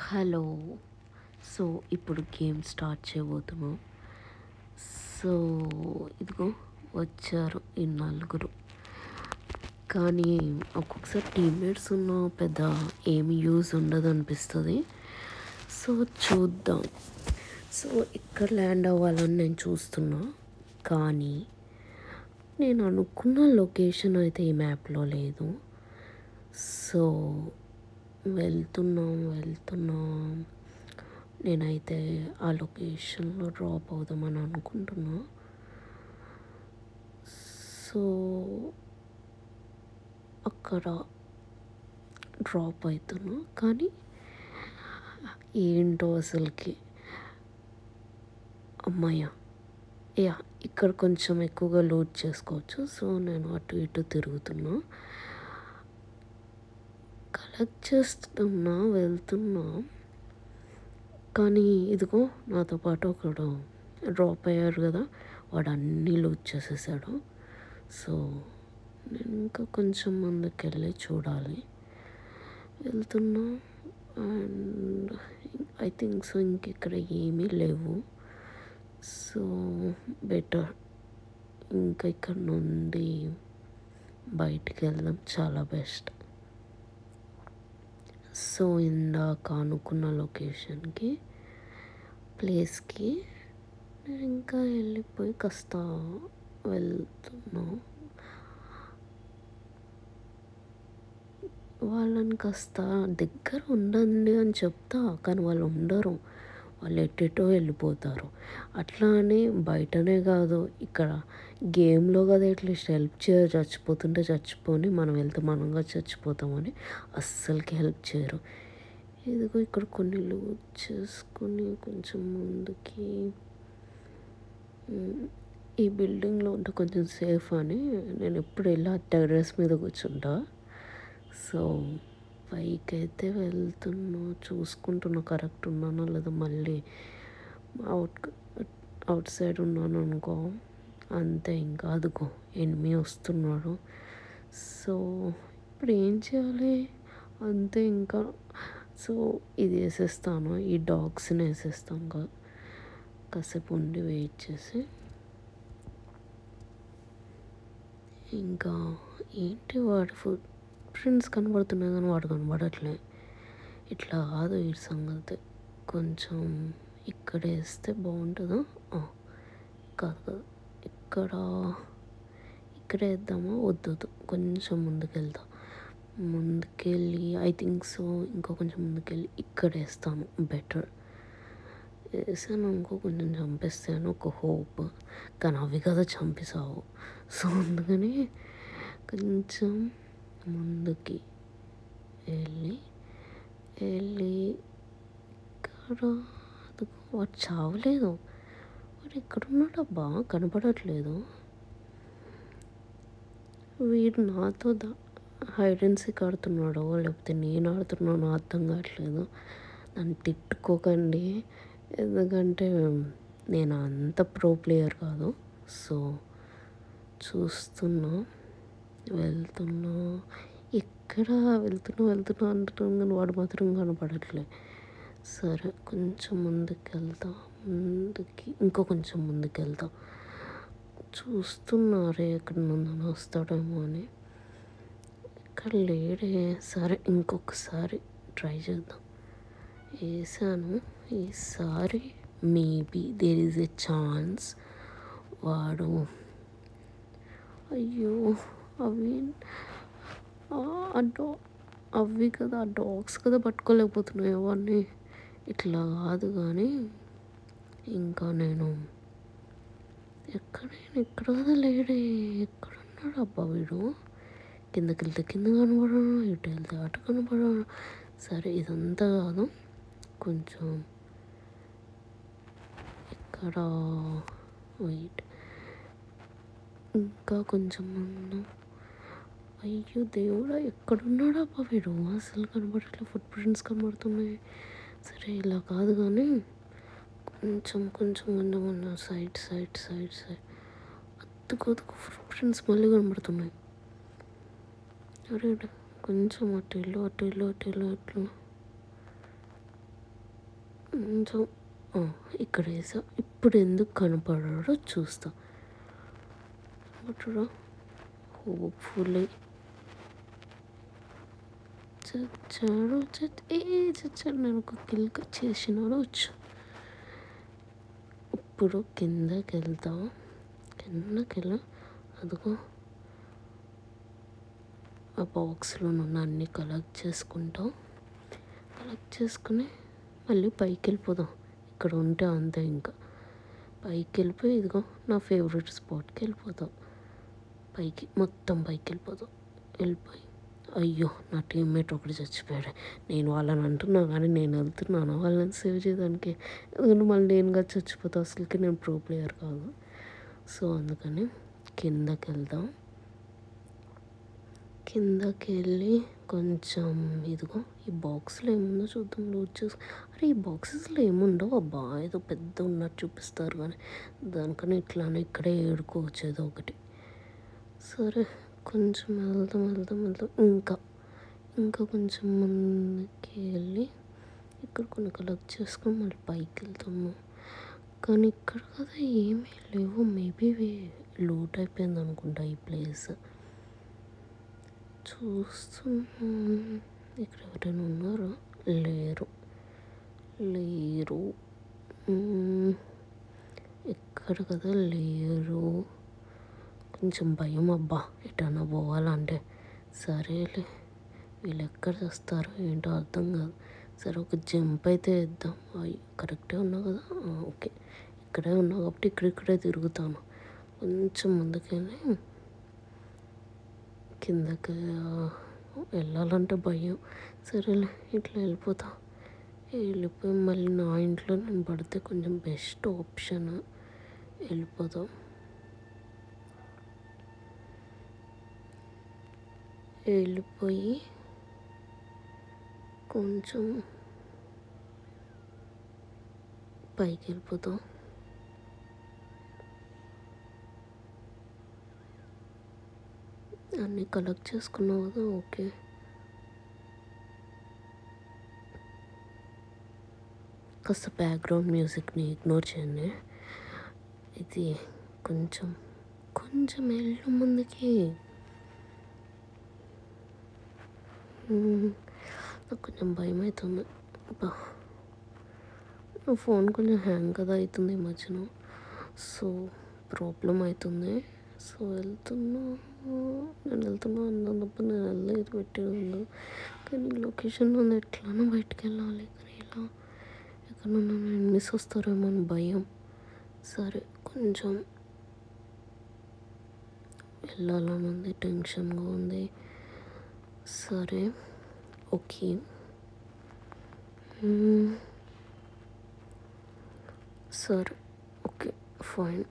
Hello. So ఇప్పుడు game start చేయబోతున్నాం. So ఇదిగో వచ్చారు ఈ నలుగురు. కానీ ఒక్కొక్కసారి టీమ్మేట్స్ ఉన్న పెద్ద ఏమి యూజ్ ఉండదు అనిపిస్తుంది. సో చూద్దాం. సో ఇక్కడ ల్యాండ్ అవ్వాలని నేను చూస్తున్నా, కానీ నేను అనుకున్న లొకేషన్ అయితే ఈ మ్యాప్లో లేదు. సో వెళ్తున్నాం. నేనైతే ఆ లొకేషన్లో డ్రాప్ అవుదామని అనుకుంటున్నా. సో అక్కడ డ్రాప్ అవుతున్నా, కానీ ఏంటో అసలుకి అమ్మాయ్యా ఇక్కడ కొంచెం ఎక్కువగా లూట్ చేసుకోవచ్చు. సో నేను అటు ఇటు తిరుగుతున్నా, కలెక్ట్ చేస్తున్నా, వెళ్తున్నా. కానీ ఇదిగో నాతో పాటు ఒకడు డ్రాప్ అయ్యారు కదా, వాడు అన్నీ లూట్ చేసేసాడు. సో నేను ఇంకా కొంచెం ముందుకెళ్ళి చూడాలి. వెళ్తున్నా అండ్ ఐ థింక్ సో ఇంకెక్కడ ఏమీ లేవు. సో బెటర్ ఇంకా ఇక్కడ నుండి బయటికి వెళ్ళడం చాలా బెస్ట్. సో ఇందాక అనుకున్న లొకేషన్కి, ప్లేస్కి నేను ఇంకా వెళ్ళిపోయి కాస్త వెళ్తున్నా. వాళ్ళని కాస్త దగ్గర ఉండండి అని చెప్తా, కానీ వాళ్ళు ఉండరు. వాళ్ళు ఎటెటో వెళ్ళిపోతారు. అట్లా అని బయటనే కాదు, ఇక్కడ గేమ్లో కదా అట్లీస్ట్ హెల్ప్ చచ్చిపోతుంటే చచ్చిపోని, మనం వెళ్తే మనంగా చచ్చిపోతామని అస్సలకి హెల్ప్ చేయరు. ఇదిగో ఇక్కడ కొన్ని లూట్ చేసుకుని కొంచెం ముందుకి, ఈ బిల్డింగ్లో ఉంటే కొంచెం సేఫ్ అని నేను ఎప్పుడు వెళ్ళి ఆ టెర్రస్ మీద కూర్చుంటా. సో పైకి అయితే వెళ్తున్నా, చూసుకుంటున్నా కరెక్ట్ ఉన్నానో లేదా. మళ్ళీ అవుట్ సైడ్ ఉన్నాను అనుకో, అంతే. ఇంకా అదుకో ఎనిమి వస్తున్నాడు. సో ఇప్పుడు ఏం చేయాలి, అంతే ఇంకా. సో ఇది వేసేస్తాను, ఈ డాగ్స్ని వేసేస్తాను. కాసేపు ఉండి వెయిట్ చేసి, ఇంకా ఏంటి వాడి ఫుడ్ ప్రింట్స్ కనబడుతున్నాయి కానీ వాడు కనబడట్లే. ఇట్లా కాదు ఈ సంగతి. కొంచెం ఇక్కడ వేస్తే బాగుంటుందా? కాదు, ఇక్కడ వేద్దామా? వద్దు, కొంచెం ముందుకెళ్ళి ఐ థింక్ సో ఇంకో కొంచెం ముందుకెళ్ళి ఇక్కడ వేస్తాను. బెటర్ వేసాను అనుకో, కొంచెం చంపేస్తాను ఒక హోప్. కానీ అవి కదా చంపేసావు. సో అందుకని కొంచెం ముందుకి వెళ్ళి ఇక్కడ వాడు చావలేదు. వాడు ఎక్కడున్నాడు అబ్బా, కనపడట్లేదు. వీడు నాతో హైడ్ అండ్ సీక్ ఆడుతున్నాడో లేకపోతే నేను ఆడుతున్నానో అర్థం కావట్లేదు. నన్ను తిట్టుకోకండి, ఎందుకంటే నేను అంత ప్రో ప్లేయర్ కాదు. సో చూస్తున్నా, వెళ్తున్నా. ఎక్కడ వెళ్తున్నా అంటున్నాను కానీ వాడు మాత్రం కనపడట్లే. సరే కొంచెం ఇంకో కొంచెం ముందుకెళ్తా. చూస్తున్నారే ఎక్కడ నుండి వస్తాడేమో అని. ఇక్కడ లేడే. సరే ఇంకొకసారి ట్రై చేద్దాం. వేసాను, ఈసారి maybe there is a chance వాడు. అయ్యో అవి కదా, ఆ డాగ్స్ కదా పట్టుకోలేకపోతున్నాయి అవన్నీ. ఇట్లా కాదు కానీ ఇంకా నేను ఇక్కడ కదా లేడే. ఎక్కడున్నాడు అబ్బా వీడు? కిందకి వెళ్తే కింద కనపడను, ఇటు వెళ్తే అటు కనపడను. సరే ఇదంతా కాదు, కొంచెం ఇక్కడ వెయిట్, ఇంకా కొంచెం ముందు. అయ్యో దేవుడా, ఎక్కడున్నాడు అబ్బా వీడు? అసలు కనబడట్లే, ఫుట్ ప్రింట్స్ కనబడుతున్నాయి. సరే ఇలా కాదు కానీ కొంచెం ముందు సైడ్ అతుకు ఫుట్ ప్రింట్స్ మళ్ళీ కనబడుతున్నాయి. అరే కొంచెం అటు ఇల్లు అట్లా కొంచెం ఇక్కడ వేసా. ఇప్పుడు ఎందుకు కనపడాడో చూస్తా. చూడరా, హోప్ఫుల్లీ చచ్చాడు. చచ్చాడు. నేను ఒక కిల్క చేసినాడు. వచ్చు. ఇప్పుడు కిందకి వెళ్తా. అదిగో ఆ బాక్స్లో ఉన్న అన్నీ కలెక్ట్ చేసుకుని మళ్ళీ పైకి వెళ్ళిపోదాం. ఇక్కడ ఉంటే అంతే. ఇంకా పైకి వెళ్ళిపోయి ఇదిగో నా ఫేవరెట్ స్పాట్కి వెళ్ళిపోతాం. మొత్తం పైకి వెళ్ళిపోయి అయ్యో నా టీమ్మేట్ ఒకటి చచ్చిపోయాడు. నేను వాళ్ళని అంటున్నా కానీ నేను వెళ్తున్నాను వాళ్ళని సేవ్ చేయడానికి. ఎందుకంటే మళ్ళీ నేనుగా చచ్చిపోతా. అసలుకి నేను ప్రో ప్లేయర్ కాదు. సో అందుకని కిందకి వెళ్ళి కొంచెం ఇదిగో ఈ బాక్స్లో ఏముందో చూద్దాం. లూట్ చేసి అరే ఈ బాక్సెస్లో ఏముండవు అబ్బా. ఏదో పెద్ద ఉన్నట్టు చూపిస్తారు కానీ దానికన్నా ఇట్లానే ఇక్కడే ఏడుకోవచ్చు ఏదో ఒకటి. సరే కొంచెం వెళ్దాం. ఇంకా కొంచెం ముందుకి వెళ్ళి ఇక్కడ కొన్ని కలెక్ట్ చేసుకొని మళ్ళీ పైకి వెళ్తాము. కానీ ఇక్కడ కదా ఏమీ లేవు. మేబీ లూట్ అయిపోయింది అనుకుంటా ఈ ప్లేస్. చూస్తున్నాను ఇక్కడ ఎవరైనా ఉన్నారా? లేరు. ఇక్కడ కదా లేరు. కొంచెం భయం అబ్బా ఎటన్నా పోవాలంటే. సరేలే వీళ్ళు ఎక్కడ చేస్తారో ఏంటో అర్థం కాదు. సరే ఒక జంప్ అయితే వేద్దాం. కరెక్టే ఉన్నా కదా. ఓకే ఇక్కడే ఉన్నా కాబట్టి ఇక్కడే తిరుగుతాను. కొంచెం ముందుకెళ్ళి కిందకి వెళ్ళాలంటే భయం. సరేలే ఇట్లా వెళ్ళిపోయి మళ్ళీ నా ఇంట్లో నేను పడితే కొంచెం బెస్ట్ ఆప్షన్. వెళ్ళిపోతాం. వెళ్ళిపోయి కొంచెం పైకి వెళ్ళిపోతాం. అన్నీ కలెక్ట్ చేసుకున్నావు కదా. ఓకే కాస్త బ్యాక్గ్రౌండ్ మ్యూజిక్ని ఇగ్నోర్ చేయండి. ఇది కొంచెం వెళ్ళు ముందుకి. నాకు కొంచెం భయం అవుతుంది. నా ఫోన్ కొంచెం హ్యాంగ్ కదా అవుతుంది ఈ మధ్యన. సో ప్రాబ్లం అవుతుంది. సో నేను వెళ్తున్నా అన్నప్పుడు నేను వెళ్ళలేదు పెట్టేది. కానీ లొకేషన్ ఉంది ఎట్లానో బయటకు వెళ్ళాలి. కానీ ఇలా ఎక్కడన్నా నేను మిస్ వస్తారేమో అని భయం. సరే కొంచెం వెళ్ళాలని ఉంది. టెన్షన్గా ఉంది. సరే ఓకే సరే ఓకే ఫైన్.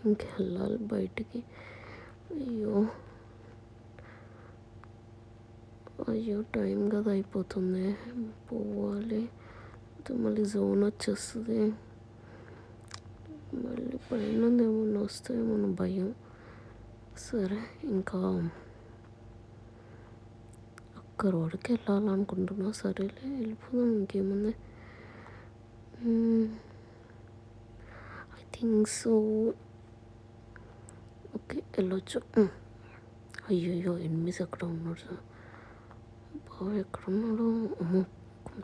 ఇంకెళ్ళాలి బయటికి. అయ్యో టైం కదా అయిపోతుంది. పోవాలి. మళ్ళీ జోన్ వచ్చేస్తుంది. మళ్ళీ పైన ఏమన్నా వస్తాయేమో భయం. సరే ఇంకా ఒక్క రోడ్డుకి వెళ్ళాలనుకుంటున్నా. సరేలే వెళ్ళిపోదాం. ఇంకేముంది. I think so. ఓకే వెళ్ళొచ్చు. అయ్యో ఎనిమిస్ ఎక్కడ ఉన్నాడు? బాబు ఎక్కడున్నాడు? అమ్మో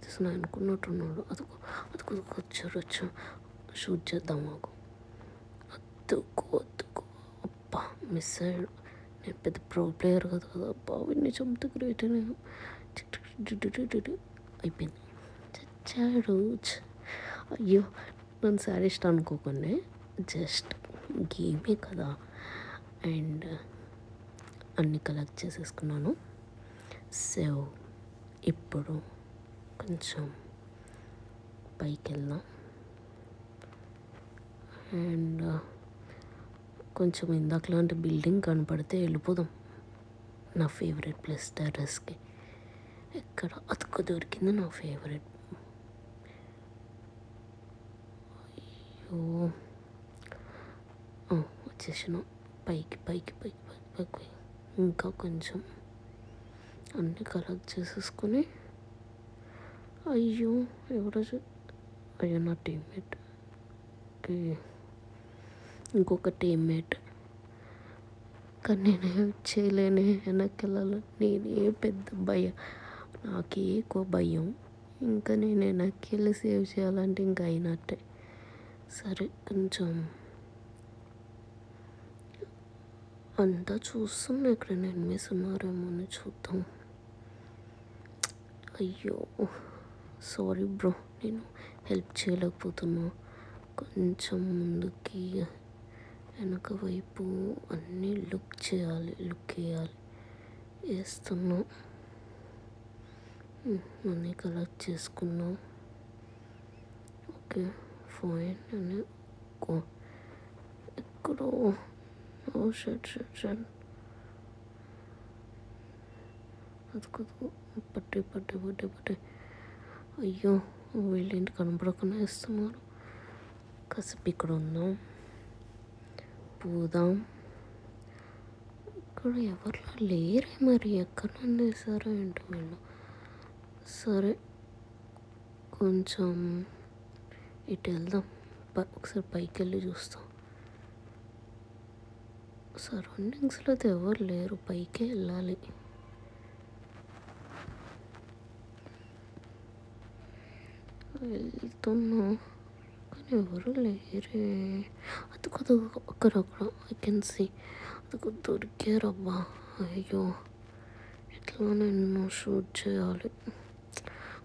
తీసుకున్నా అనుకున్నట్టున్నాడు. అదుకో వచ్చాడు. షూట్ చేద్దాం. మాకు అద్దుకో అబ్బా మిస్ అయ్యాడు. నేను పెద్ద ప్రో ప్లేయర్ కదా అబ్బా. వీడిని చంపుతూ గ్రేట్. నేను అయిపోయింది. చచ్చాడు. అయ్యో నన్ను సాడిస్ట్ అనుకోకుండా జస్ట్ గేమే కదా. అండ్ అన్నీ కలెక్ట్ చేసేసుకున్నాను. సో ఇప్పుడు కొంచెం పైకి వెళ్దాం. అండ్ కొంచెం ఇందాకలాంటి బిల్డింగ్ కనపడితే వెళ్ళిపోదాం. నా ఫేవరెట్ ప్లేస్ టెర్రస్కి. ఎక్కడ అతుకు దొరికింది నా ఫేవరెట్. అయ్యో వచ్చేసాను. పైకి ఇంకా కొంచెం అన్నీ కలెక్ట్ చేసేసుకొని అయ్యో! ఎవరో అయ్యో! నా టీమ్మేట్. ఓకే. ఇంకొక టీమ్మేట్. కానీ నేను హెల్ప్ చేయలేనే, వెనక్కెళ్ళాలి. నేనే పెద్ద నాకే ఎక్కువ భయం. ఇంకా నేను వెనక్కెళ్ళి సేవ్ చేయాలంటే ఇంకా అయినట్టే. సరే కొంచెం అంతా చూస్తున్నా ఎక్కడైనా ఎనిమిస్ ఉన్నారేమో అని చూద్దాం. అయ్యో! సారీ బ్రో, నేను హెల్ప్ చేయలేకపోతున్నా. కొంచెం ముందుకి వెనక వైపు అన్నీ లుక్ వేయాలి. వేస్తున్నా. మనీ కలెక్ట్ చేసుకున్నాం. Okay fine. అని ఎక్కడో షట్ అది పట్టి. అయ్యో! వీళ్ళేంటి కనపడకుండా వేస్తున్నారు. కాసేపు ఇక్కడ ఉందాం, పోదాం. ఇక్కడ ఎవరిలా లేరే, మరి ఎక్కడ నుండి వేసారో ఏంటో వీళ్ళు. సరే కొంచెం ఇటు వెళ్దాం. ఒకసారి పైకి వెళ్ళి చూస్తాం. సరౌండింగ్స్లో అయితే ఎవరు లేరు, పైకే వెళ్ళాలి. వెళ్తున్నా కానీ ఎవరు లేరే. అది అక్కడ ఐ కెన్ సీ. అది దొరికారబ్బా. అయ్యో! ఎట్లా నేను షూట్ చేయాలి.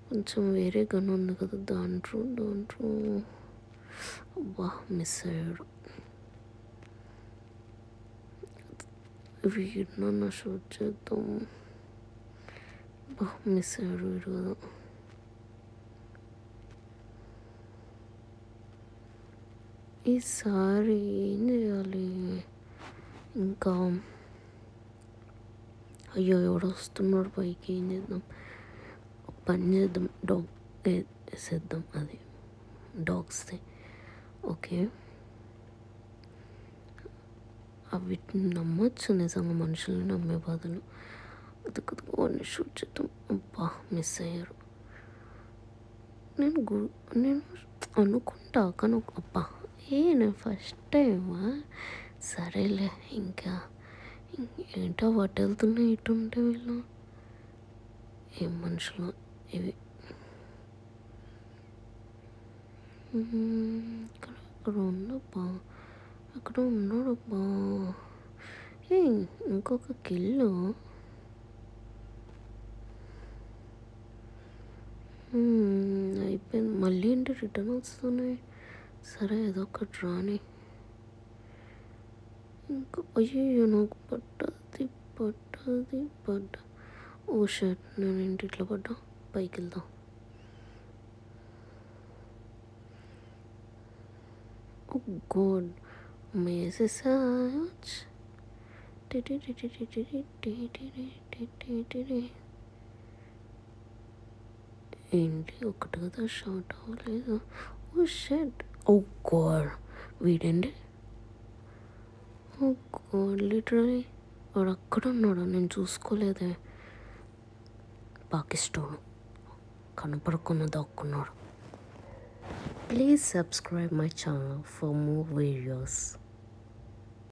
కొంచెం వేరే గన్ ఉంది కదా, దాంట్లో అబ్బా మిస్ అయ్యాడు. వీడినన్నా షూట్ చేద్దాం. మిస్ అయ్యాడు వీడు కదా. ఈసారి ఏం చేయాలి ఇంకా. అయ్యో! ఎవడో వస్తున్నాడు పైకి. ఏం చేద్దాం, పని చేద్దాం. డాగ్ వేసేద్దాం, అది డాగ్స్ది. ఓకే, వీటిని నమ్మచ్చు నిజంగా, మనుషుల్ని నమ్మే బదులు. అది షూట్ చేద్దాం. అబ్బా మిస్ అయ్యారు. నేను అనుకుంటా కానీ అబ్బా నేను ఫస్ట్ టైమా. సరేలే ఇంకా ఏంటో వాటి వెళ్తున్నాయి. ఇటు ఉంటే వీళ్ళు ఏం మనుషులు ఇవి. ఇక్కడ ఉండబ్బా, అక్కడ ఉన్నాడబ్బా. ఇంకొక కిల్లు. అయిపోయింది. మళ్ళీ ఏంటి రిటర్న్ వస్తున్నాయి. సరే ఏదో ఒకటి రాని. ఇంకా అయ్యో నాకు పడ్డది. ఓ షర్ట్, నేను ఏంటి ఇట్లా పడ్డా. పైకి వెళ్దాం. ఓ గాడ్, మెసేజ్. ఏంటి ఒకటి కదా షార్ట్ అవ్వలేదు. ఓ షర్ట్. ఓ గాడ్, వీడండి. ఓ గాడ్, లిటరలీ వాడు అక్కడ ఉన్నాడు, నేను చూసుకోలేదే. పాకిస్తాన్ కనపడకుండా దాక్కున్నాడు. Please subscribe my channel for more videos.